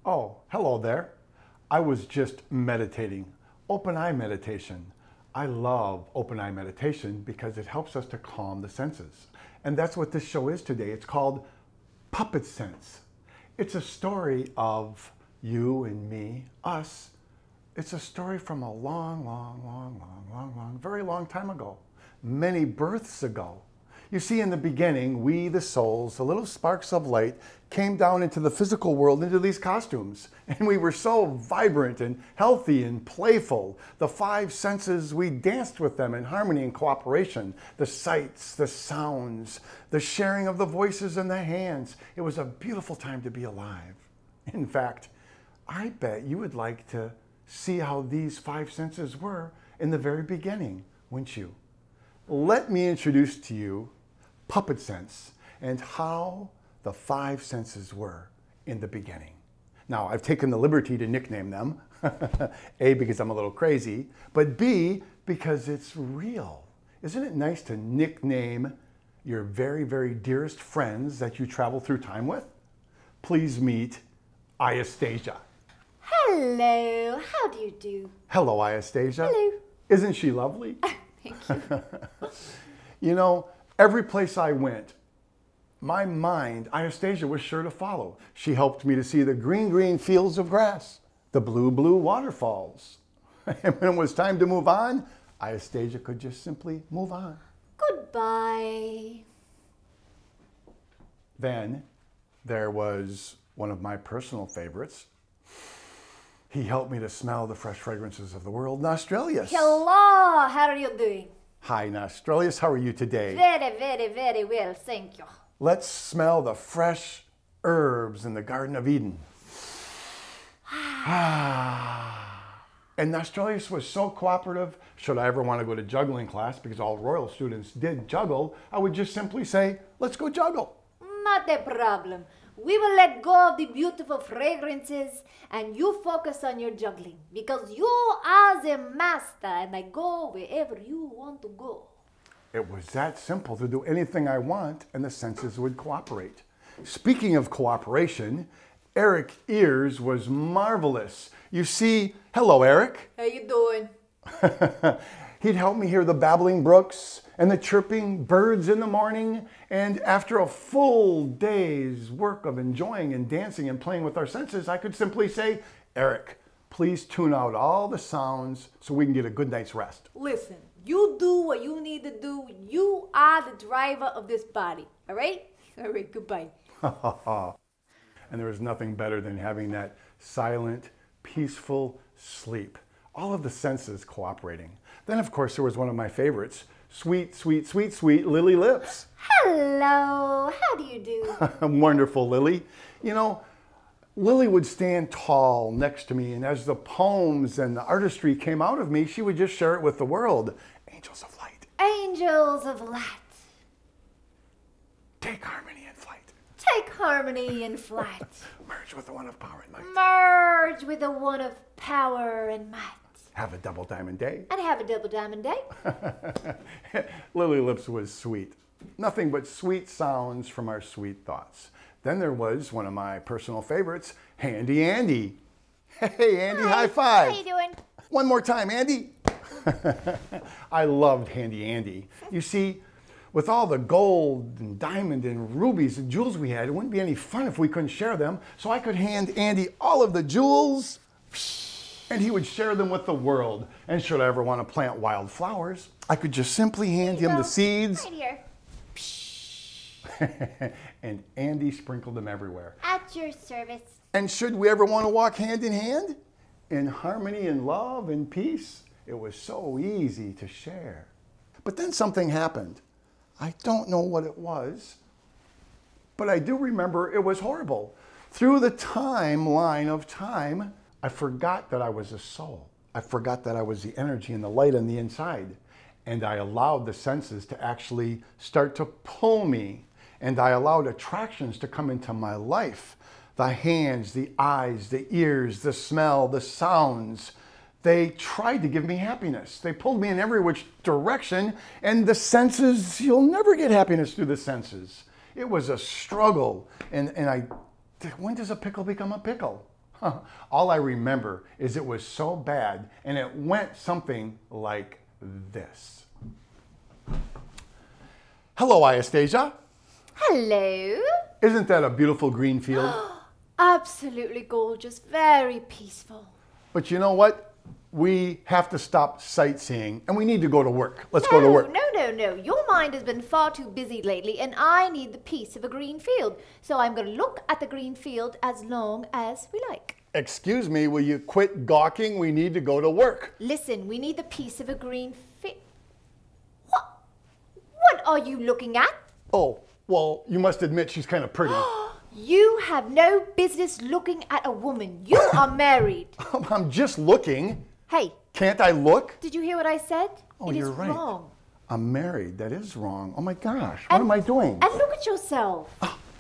Oh, hello there. I was just meditating. Open eye meditation. I love open eye meditation because it helps us to calm the senses. And that's what this show is today. It's called Puppet Sense. It's a story of you and me, us. It's a story from a very long time ago. Many births ago. You see, in the beginning, we, the souls, the little sparks of light, came down into the physical world, into these costumes. And we were so vibrant and healthy and playful. The five senses, we danced with them in harmony and cooperation. The sights, the sounds, the sharing of the voices and the hands. It was a beautiful time to be alive. In fact, I bet you would like to see how these five senses were in the very beginning, wouldn't you? Let me introduce to you Puppet Sense and how the five senses were in the beginning. Now, I've taken the liberty to nickname them. A, because I'm a little crazy, but B, because it's real. Isn't it nice to nickname your very, very dearest friends that you travel through time with? Please meet Iastasia. Hello, how do you do? Hello, Iastasia. Hello. Isn't she lovely? Thank you. You know, every place I went, my mind, Iastasia was sure to follow. She helped me to see the green, green fields of grass, the blue, blue waterfalls. And when it was time to move on, Iastasia could just simply move on. Goodbye. Then there was one of my personal favorites. He helped me to smell the fresh fragrances of the world, Nostrilius. Hello, how are you doing? Hi, Nostrilius. How are you today? Very, very, very well, thank you. Let's smell the fresh herbs in the Garden of Eden. And Nostrilius was so cooperative. Should I ever want to go to juggling class, because all royal students did juggle, I would just simply say, let's go juggle. Not a problem. We will let go of the beautiful fragrances and you focus on your juggling because you are the master and I go wherever you want to go. It was that simple to do anything I want and the senses would cooperate. Speaking of cooperation, Eric Ears was marvelous. You see, hello Eric. How you doing? He'd help me hear the babbling brooks and the chirping birds in the morning. And after a full day's work of enjoying and dancing and playing with our senses, I could simply say, Eric, please tune out all the sounds so we can get a good night's rest. Listen, you do what you need to do. You are the driver of this body, all right? All right, goodbye. And there was nothing better than having that silent, peaceful sleep. All of the senses cooperating. Then, of course, there was one of my favorites, sweet, sweet, sweet, sweet Lily Lips. Hello, how do you do? Wonderful, Lily. You know, Lily would stand tall next to me, and as the poems and the artistry came out of me, she would just share it with the world. Angels of light. Angels of light. Take harmony in flight. Take harmony in flight. Merge with the one of power and might. Merge with the one of power and might. Have a double diamond day. And have a double diamond day. Lily Lips was sweet. Nothing but sweet sounds from our sweet thoughts. Then there was one of my personal favorites, Handy Andy. Hey, Andy, high five. How you doing? One more time, Andy. I loved Handy Andy. You see, with all the gold and diamond and rubies and jewels we had, it wouldn't be any fun if we couldn't share them. So I could hand Andy all of the jewels, and he would share them with the world. And should I ever want to plant wildflowers, I could just simply hand him the seeds. Right here. And Andy sprinkled them everywhere. At your service. And should we ever want to walk hand in hand in harmony and love and peace, it was so easy to share. But then something happened. I don't know what it was, but I do remember it was horrible. Through the timeline of time, I forgot that I was a soul. I forgot that I was the energy and the light on the inside. And I allowed the senses to actually start to pull me. And I allowed attractions to come into my life. The hands, the eyes, the ears, the smell, the sounds. They tried to give me happiness. They pulled me in every which direction. And the senses, you'll never get happiness through the senses. It was a struggle. And when does a pickle become a pickle? All I remember is it was so bad, and it went something like this. Hello, Iastasia. Hello. Isn't that a beautiful green field? Absolutely gorgeous, very peaceful. But you know what? We have to stop sightseeing, and we need to go to work. Let's go to work. No. Your mind has been far too busy lately, and I need the peace of a green field. So I'm going to look at the green field as long as we like. Excuse me, will you quit gawking? We need to go to work. Listen, we need the peace of a green field. What are you looking at? Oh, well, you must admit she's kind of pretty. You have no business looking at a woman. You are married. I'm just looking. Hey. Can't I look? Did you hear what I said? Oh, it you're is right. Wrong. I'm married. That is wrong. Oh my gosh. What am I doing? And look at yourself.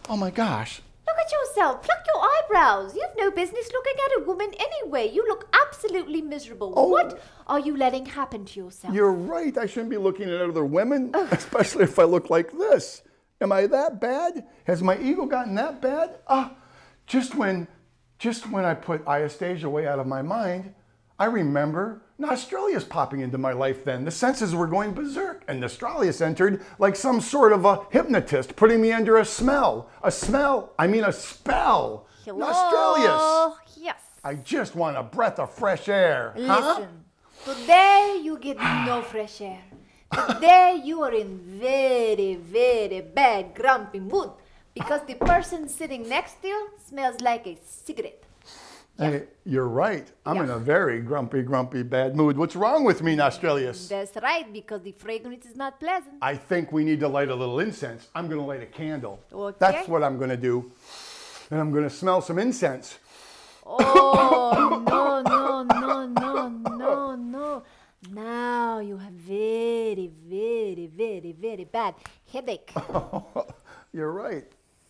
Oh my gosh. Look at yourself. Pluck your eyebrows. You have no business looking at a woman anyway. You look absolutely miserable. Oh. What are you letting happen to yourself? You're right. I shouldn't be looking at other women, especially if I look like this. Am I that bad? Has my ego gotten that bad? Just when I put Iastasia way out of my mind, I remember Australia's popping into my life then. The senses were going berserk, and Australia's entered like some sort of a hypnotist, putting me under a spell. Hello? Australia's. Yes. I just want a breath of fresh air. Listen, today you get no fresh air. Today you are in very, very bad grumpy mood because the person sitting next to you smells like a cigarette. Hey, you're right. I'm in a very grumpy, bad mood. What's wrong with me, Australius? That's right, because the fragrance is not pleasant. I think we need to light a little incense. I'm going to light a candle. Okay. That's what I'm going to do. And I'm going to smell some incense. Oh, no. Now you have very, very, very, very bad headache. You're right.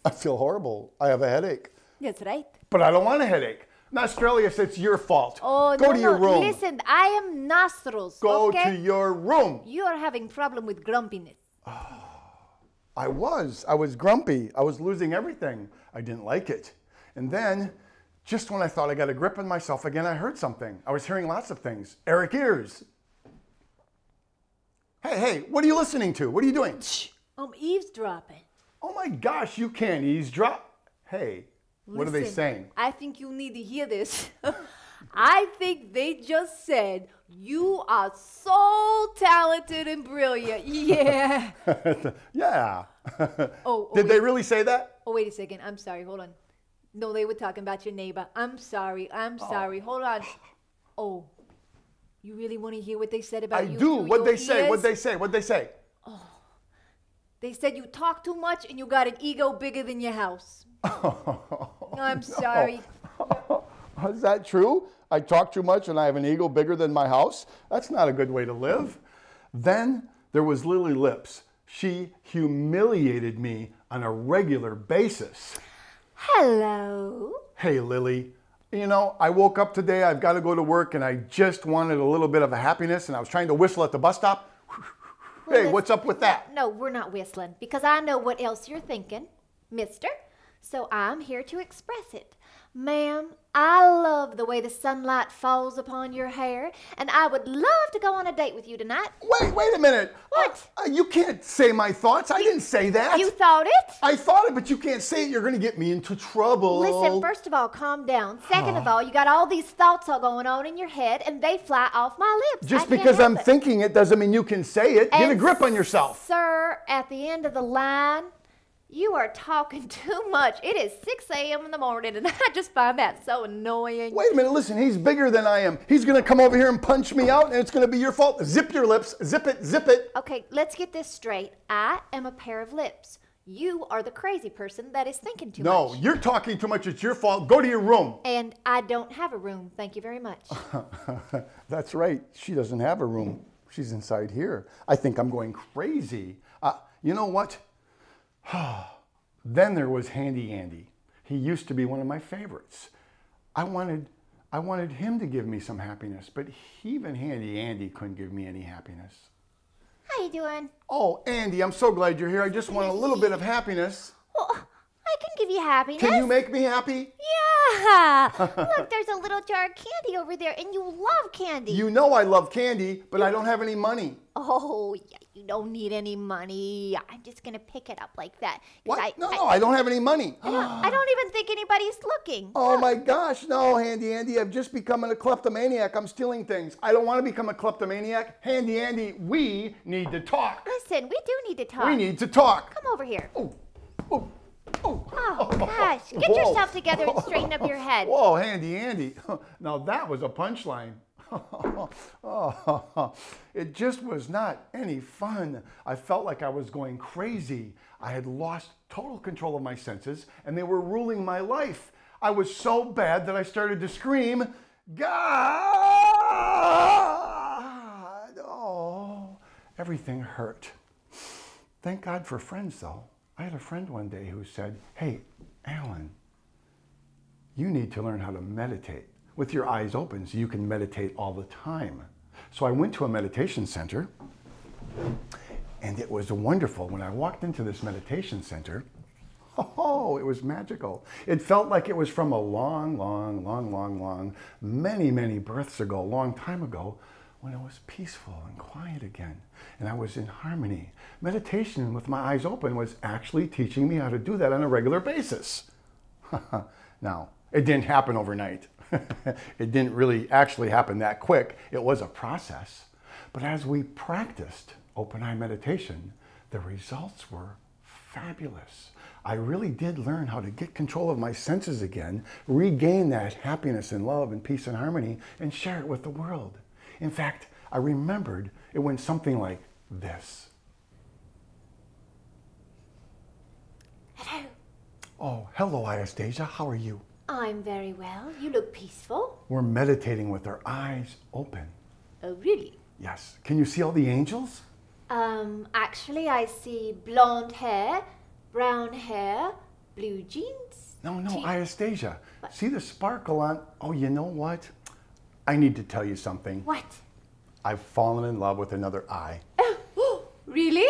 I feel horrible. I have a headache. That's right. But I don't want a headache. Australius, it's your fault. Oh, Go to your room. Listen, I am nostrils. Go okay? to your room. You are having problem with grumpiness. I was grumpy. I was losing everything. I didn't like it. And then, just when I thought I got a grip on myself again, I heard something. I was hearing lots of things. Eric ears. Hey, what are you listening to? What are you doing? Shh, I'm eavesdropping. Oh my gosh, you can't eavesdrop. Hey, what are they saying? I think you need to hear this. I think they just said, you are so talented and brilliant. Yeah. Yeah. Oh, Did they really say that? Oh, wait a second. I'm sorry. Hold on. No, they were talking about your neighbor. I'm sorry. Hold on. Oh, you really want to hear what they said about you? I do. What'd they say? Oh, they said you talk too much and you got an ego bigger than your house. I'm sorry. Is that true? I talk too much and I have an ego bigger than my house? That's not a good way to live. Then there was Lily Lips. She humiliated me on a regular basis. Hello. Hey, Lily. You know, I woke up today, I've got to go to work, and I just wanted a little bit of a happiness, and I was trying to whistle at the bus stop. Hey, what's up with that? No, we're not whistling, because I know what else you're thinking, mister. So I'm here to express it. Ma'am, I love the way the sunlight falls upon your hair, and I would love to go on a date with you tonight. Wait a minute. What? You can't say my thoughts. I didn't say that. You thought it? I thought it, but you can't say it. You're going to get me into trouble. Listen, first of all, calm down. Second of all, you got all these thoughts all going on in your head, and they fly off my lips. Just because I'm thinking it doesn't mean you can say it. Get a grip on yourself. Sir, at the end of the line, you are talking too much. It is 6 a.m. in the morning, and I just find that so annoying. Wait a minute, listen, he's bigger than I am. He's going to come over here and punch me out, and it's going to be your fault. Zip your lips. Zip it, zip it. Okay, let's get this straight. I am a pair of lips. You are the crazy person that is thinking too much. No, you're talking too much. It's your fault. Go to your room. And I don't have a room. Thank you very much. That's right. She doesn't have a room. She's inside here. I think I'm going crazy. You know what? Then there was Handy Andy. He used to be one of my favorites. I wanted him to give me some happiness, but even Handy Andy couldn't give me any happiness. How you doing? Oh, Andy, I'm so glad you're here. I just want a little bit of happiness. Well, I can give you happiness. Can you make me happy? Yeah. Ah, look, there's a little jar of candy over there, and you love candy. You know I love candy, but I don't have any money. Oh, yeah, you don't need any money. I'm just going to pick it up like that. What? I don't have any money. I don't even think anybody's looking. Oh my gosh, no, Handy Andy, I've just become a kleptomaniac. I'm stealing things. I don't want to become a kleptomaniac. Handy Andy, we need to talk. Listen, we do need to talk. We need to talk. Come over here. Oh, oh, oh. Oh, gosh. Get Whoa. yourself together and straighten up your head. Whoa, Handy Andy. Now that was a punchline. It just was not any fun. I felt like I was going crazy. I had lost total control of my senses and they were ruling my life. I was so bad that I started to scream, God! Oh, everything hurt. Thank God for friends though. I had a friend one day who said, hey, Alan, you need to learn how to meditate with your eyes open so you can meditate all the time. So I went to a meditation center and it was wonderful. When I walked into this meditation center, oh, it was magical. It felt like it was from a many births ago, a long time ago, when it was peaceful and quiet again. And I was in harmony. Meditation with my eyes open was actually teaching me how to do that on a regular basis. Now, it didn't happen overnight. It didn't really actually happen that quick. It was a process. But as we practiced open eye meditation, the results were fabulous. I really did learn how to get control of my senses again, regain that happiness and love and peace and harmony, and share it with the world. In fact, I remembered it went something like this. Hello. Oh, hello, Anastasia. How are you? I'm very well. You look peaceful. We're meditating with our eyes open. Oh, really? Yes. Can you see all the angels? Actually, I see blonde hair, brown hair, blue jeans. No, Anastasia. What? See the sparkle on... Oh, you know what? I need to tell you something. What? I've fallen in love with another eye. Oh, really?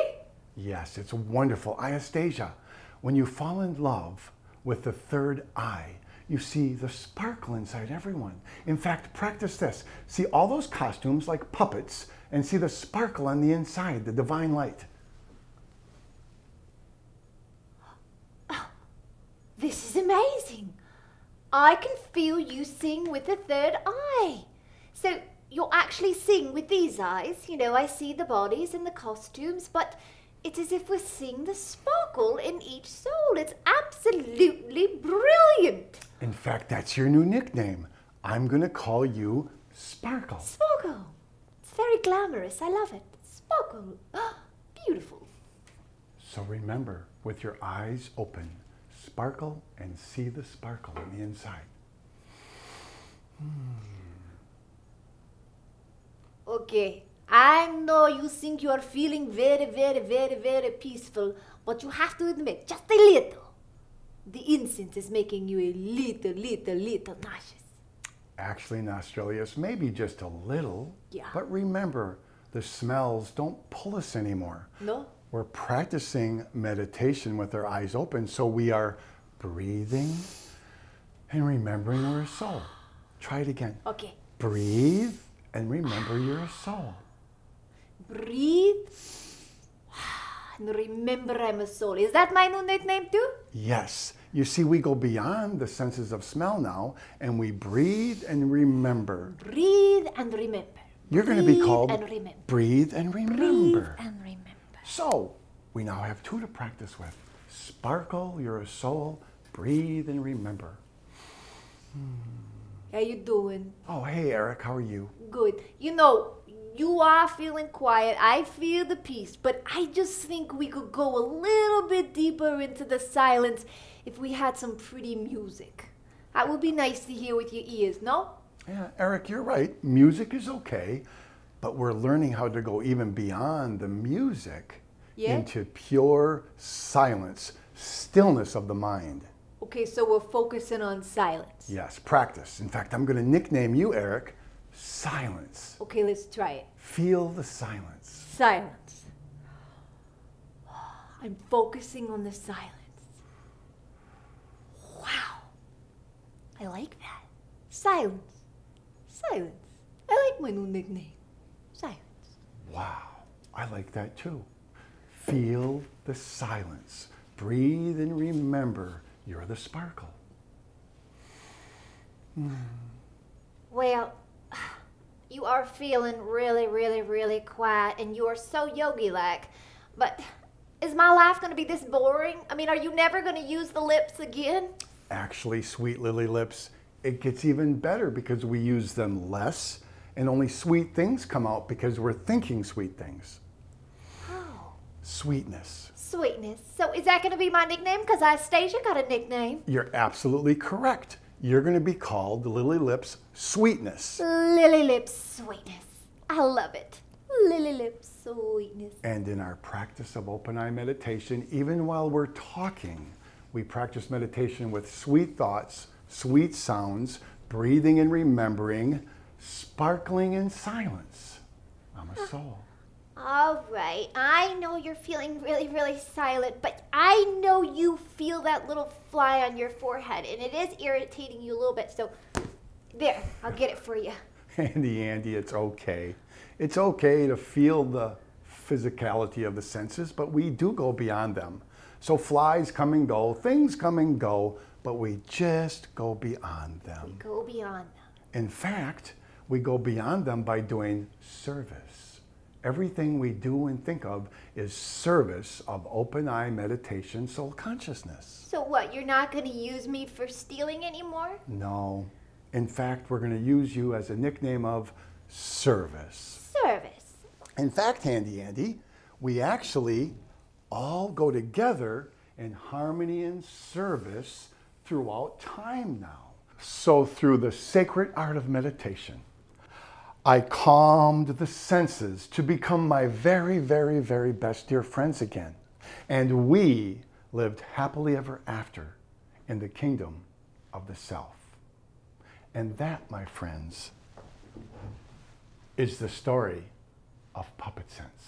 Yes, it's wonderful. Anastasia, when you fall in love with the third eye, you see the sparkle inside everyone. In fact, practice this. See all those costumes like puppets and see the sparkle on the inside, the divine light. Oh, this is amazing. I can feel you sing with the third eye. So you'll actually sing with these eyes. You know, I see the bodies and the costumes, but it's as if we're seeing the sparkle in each soul. It's absolutely brilliant. In fact, that's your new nickname. I'm going to call you Sparkle. Sparkle. It's very glamorous. I love it. Sparkle. Beautiful. So remember, with your eyes open, sparkle and see the sparkle on the inside. Okay. I know you think you are feeling very peaceful, but you have to admit, just a little, the incense is making you a little nauseous. Actually, Nostrilius, maybe just a little. Yeah. But remember, the smells don't pull us anymore. No? We're practicing meditation with our eyes open, so we are breathing and remembering we're a soul. Try it again. Okay. Breathe and remember you're a soul. Breathe and remember I'm a soul. Is that my new nickname too? Yes. You see, we go beyond the senses of smell now, and we breathe and remember. Breathe and remember. You're going to be called and remember. Breathe and Remember. Breathe and remember. So, we now have two to practice with. Sparkle, you're a soul. Breathe and remember. How you doing? Oh, hey, Eric, how are you? Good. You know, you are feeling quiet. I feel the peace, but I just think we could go a little bit deeper into the silence if we had some pretty music. That would be nice to hear with your ears, no? Yeah, Eric, you're right. Music is okay, but we're learning how to go even beyond the music into pure silence, stillness of the mind. Okay, so we're focusing on silence. Yes, practice. In fact, I'm going to nickname you, Eric, Silence. Okay, let's try it. Feel the silence. Silence. I'm focusing on the silence. Wow. I like that. Silence. Silence. I like my new nickname. Silence. Wow, I like that too. Feel the silence. Breathe and remember you're the sparkle. Well, you are feeling really, really, really quiet and you are so yogi-like. But is my life going to be this boring? I mean, are you never going to use the lips again? Actually, sweet lily lips, it gets even better because we use them less and only sweet things come out because we're thinking sweet things. Oh. Sweetness. Sweetness. So is that going to be my nickname? Because Astasia got a nickname. You're absolutely correct. You're going to be called Lily Lips Sweetness. Lily Lips Sweetness. I love it. Lily Lips Sweetness. And in our practice of open eye meditation, even while we're talking, we practice meditation with sweet thoughts, sweet sounds, breathing and remembering, sparkling in silence. I'm a soul. All right, I know you're feeling really, really silent, but I know you feel that little fly on your forehead, and it is irritating you a little bit, so there, I'll get it for you. Andy, it's okay. It's okay to feel the physicality of the senses, but we do go beyond them. So flies come and go, things come and go, but we just go beyond them. We go beyond them. In fact, we go beyond them by doing service. Everything we do and think of is service of open eye meditation soul consciousness. So what, you're not going to use me for stealing anymore? No. In fact, we're going to use you as a nickname of service. Service. In fact, Andy, we actually all go together in harmony and service throughout time now. So through the sacred art of meditation, I calmed the senses to become my very, very, very best dear friends again. And we lived happily ever after in the kingdom of the self. And that, my friends, is the story of Puppet Sense.